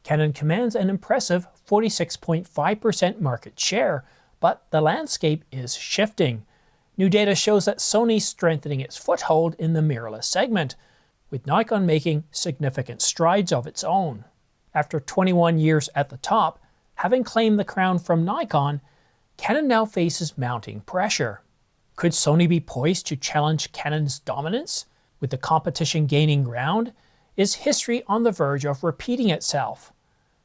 Canon commands an impressive 46.5% market share, but the landscape is shifting. New data shows that Sony's strengthening its foothold in the mirrorless segment, with Nikon making significant strides of its own. After 21 years at the top, having claimed the crown from Nikon, Canon now faces mounting pressure. Could Sony be poised to challenge Canon's dominance? With the competition gaining ground, is history on the verge of repeating itself?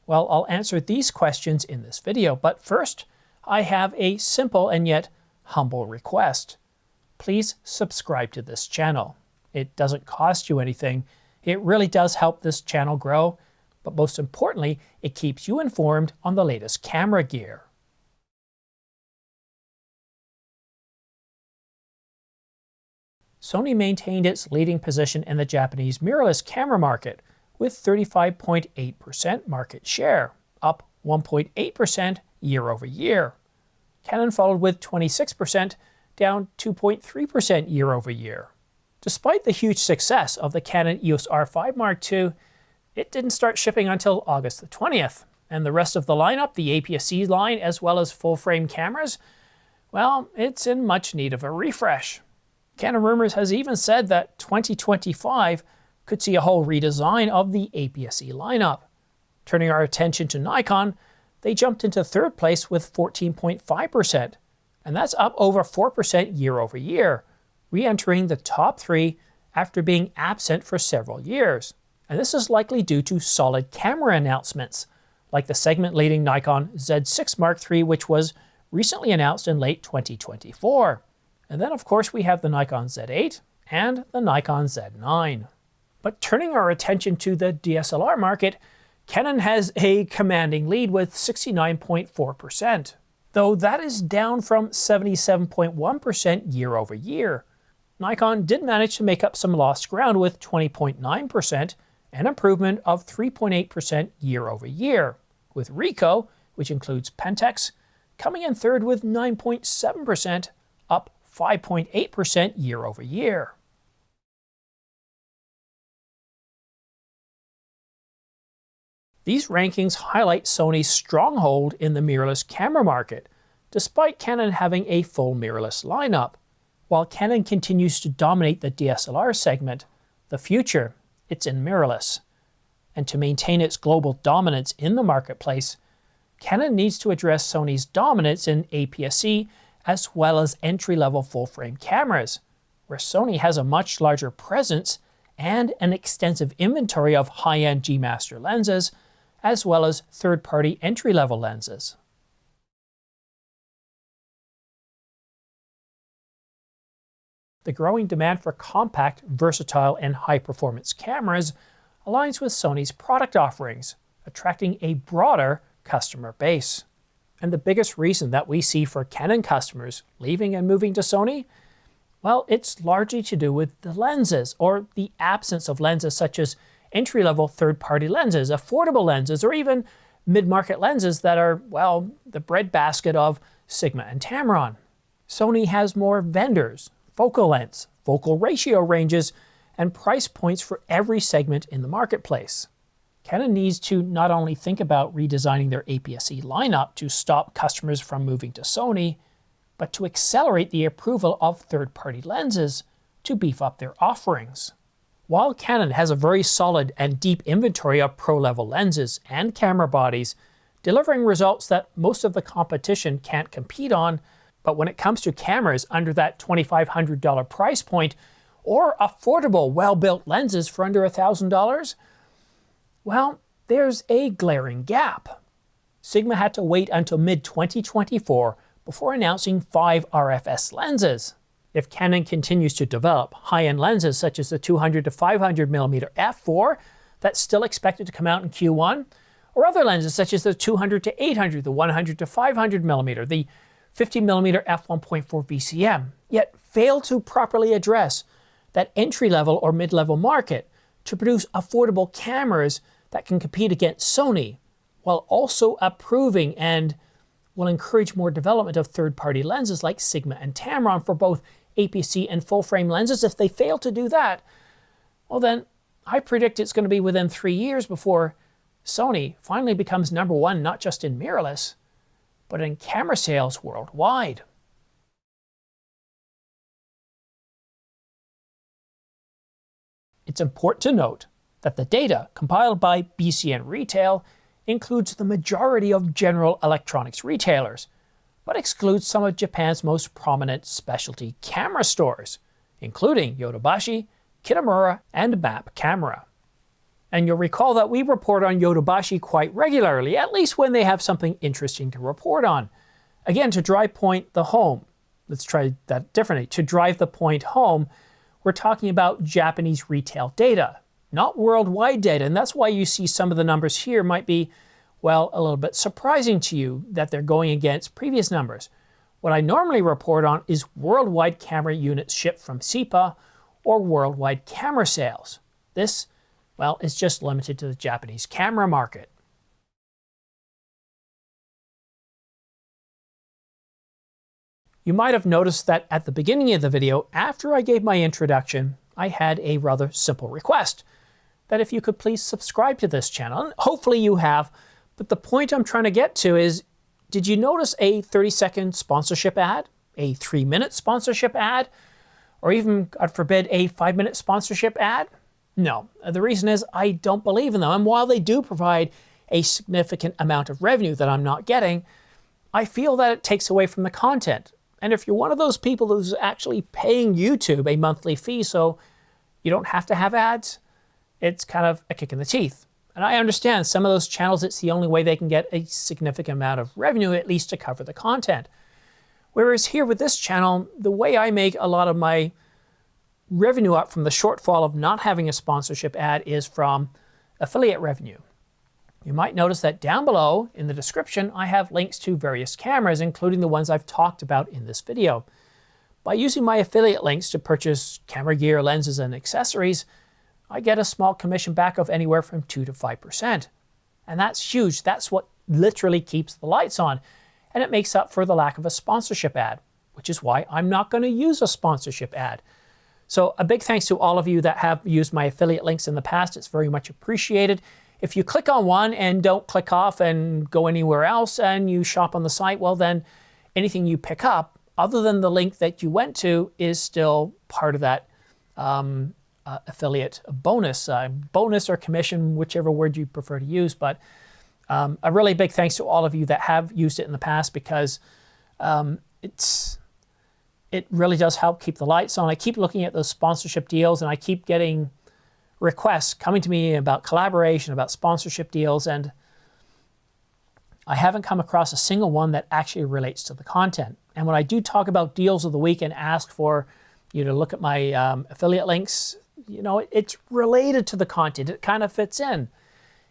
Well, I'll answer these questions in this video, but first, I have a simple and yet humble request. Please subscribe to this channel. It doesn't cost you anything. It really does help this channel grow, but most importantly, it keeps you informed on the latest camera gear. Sony maintained its leading position in the Japanese mirrorless camera market with 35.8% market share, up 1.8% year over year. Canon followed with 26%, down 2.3% year over year. Despite the huge success of the Canon EOS R5 Mark II, it didn't start shipping until August the 20th, and the rrest of the lineup, the APS-C line as well as full-frame cameras, well, it's in much need of a refresh. Canon Rumors has even said that 2025 could see a whole redesign of the APS-C lineup. Turning our attention to Nikon, they jumped into third place with 14.5%, and that's up over 4% year over year, re-entering the top 3 after being absent for several years. And this is likely due to solid camera announcements, like the segment-leading Nikon Z6 Mark III, which was recently announced in late 2024. And then of course we have the Nikon Z8 and the Nikon Z9. But turning our attention to the DSLR market, Canon has a commanding lead with 69.4%, though that is down from 77.1% year over year. Nikon did manage to make up some lost ground with 20.9%, an improvement of 3.8% year over year, with Ricoh, which includes Pentax, coming in third with 9.7%, up 5.8% year over year. These rankings highlight Sony's stronghold in the mirrorless camera market, despite Canon having a full mirrorless lineup. While Canon continues to dominate the DSLR segment, the future, it's in mirrorless. And to maintain its global dominance in the marketplace, Canon needs to address Sony's dominance in APS-C as well as entry-level full-frame cameras, where Sony has a much larger presence and an extensive inventory of high-end G-Master lenses, as well as third-party entry-level lenses. The growing demand for compact, versatile, and high-performance cameras aligns with Sony's product offerings, attracting a broader customer base. And the biggest reason that we see for Canon customers leaving and moving to Sony? Well, it's largely to do with the lenses, or the absence of lenses such as entry-level third-party lenses, affordable lenses, or even mid-market lenses that are, well, the breadbasket of Sigma and Tamron. Sony has more vendors, focal lengths, focal ratio ranges, and price points for every segment in the marketplace. Canon needs to not only think about redesigning their APS-C lineup to stop customers from moving to Sony, but to accelerate the approval of third-party lenses to beef up their offerings. While Canon has a very solid and deep inventory of pro-level lenses and camera bodies, delivering results that most of the competition can't compete on, but when it comes to cameras under that $2,500 price point, or affordable, well-built lenses for under $1,000, well, there's a glaring gap. Sigma had to wait until mid-2024 before announcing 5 RFS lenses. If Canon continues to develop high-end lenses such as the 200 to 500mm f4, that's still expected to come out in Q1, or other lenses such as the 200 to 800, the 100 to 500mm, the 50mm f1.4 VCM, yet fail to properly address that entry-level or mid-level market to produce affordable cameras that can compete against Sony, while also approving and will encourage more development of third-party lenses like Sigma and Tamron for both APS-C and full-frame lenses. If they fail to do that, well then, I predict it's going to be within 3 years before Sony finally becomes #1 not just in mirrorless, but in camera sales worldwide. It's important to note that the data compiled by BCN Retail includes the majority of general electronics retailers, but excludes some of Japan's most prominent specialty camera stores, including Yodobashi, Kitamura, and Map Camera. And you'll recall that we report on Yodobashi quite regularly, at least when they have something interesting to report on. Again, to drive point the home, let's try that differently. To drive the point home, we're talking about Japanese retail data, not worldwide data. And that's why you see some of the numbers here might be, well, a little bit surprising to you that they're going against previous numbers. What I normally report on is worldwide camera units shipped from SEPA or worldwide camera sales. This, well, is just limited to the Japanese camera market. You might have noticed that at the beginning of the video, after I gave my introduction, I had a rather simple request, that if you could please subscribe to this channel, and hopefully you have, but the point I'm trying to get to is, did you notice a 30-second sponsorship ad, a 3-minute sponsorship ad, or even, God forbid, a 5-minute sponsorship ad? No. The reason is I don't believe in them, and while they do provide a significant amount of revenue that I'm not getting, I feel that it takes away from the content. And if you're one of those people who's actually paying YouTube a monthly fee so you don't have to have ads, it's kind of a kick in the teeth. And I understand some of those channels, it's the only way they can get a significant amount of revenue, at least to cover the content. Whereas here with this channel, the way I make a lot of my revenue up from the shortfall of not having a sponsorship ad is from affiliate revenue. You might notice that down below in the description, I have links to various cameras, including the ones I've talked about in this video. By using my affiliate links to purchase camera gear, lenses, and accessories, I get a small commission back of anywhere from 2 to 5%. And that's huge. That's what literally keeps the lights on. And it makes up for the lack of a sponsorship ad, which is why I'm not going to use a sponsorship ad. So a big thanks to all of you that have used my affiliate links in the past. It's very much appreciated. If you click on one and don't click off and go anywhere else and you shop on the site, well then anything you pick up, other than the link that you went to, is still part of that affiliate bonus. Bonus or commission, whichever word you prefer to use. But a really big thanks to all of you that have used it in the past, because it really does help keep the lights on. I keep looking at those sponsorship deals and I keep getting requests coming to me about collaboration, about sponsorship deals, and I haven't come across a single one that actually relates to the content. And when I do talk about deals of the week and ask for you to look at my affiliate links, you know, it's related to the content. It kind of fits in.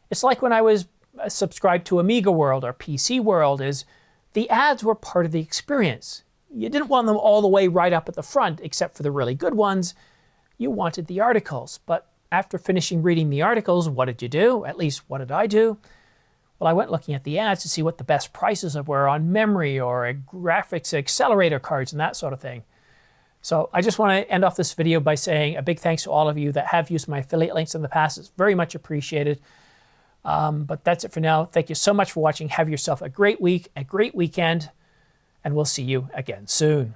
It's like when I was subscribed to Amiga World or PC World, is the ads were part of the experience. You didn't want them all the way right up at the front, except for the really good ones. You wanted the articles, but after finishing reading the articles, what did you do? At least, what did I do? Well, I went looking at the ads to see what the best prices were on memory or graphics accelerator cards and that sort of thing. So I just want to end off this video by saying a big thanks to all of you that have used my affiliate links in the past. It's very much appreciated. But that's it for now. Thank you so much for watching. Have yourself a great week, a great weekend, and we'll see you again soon.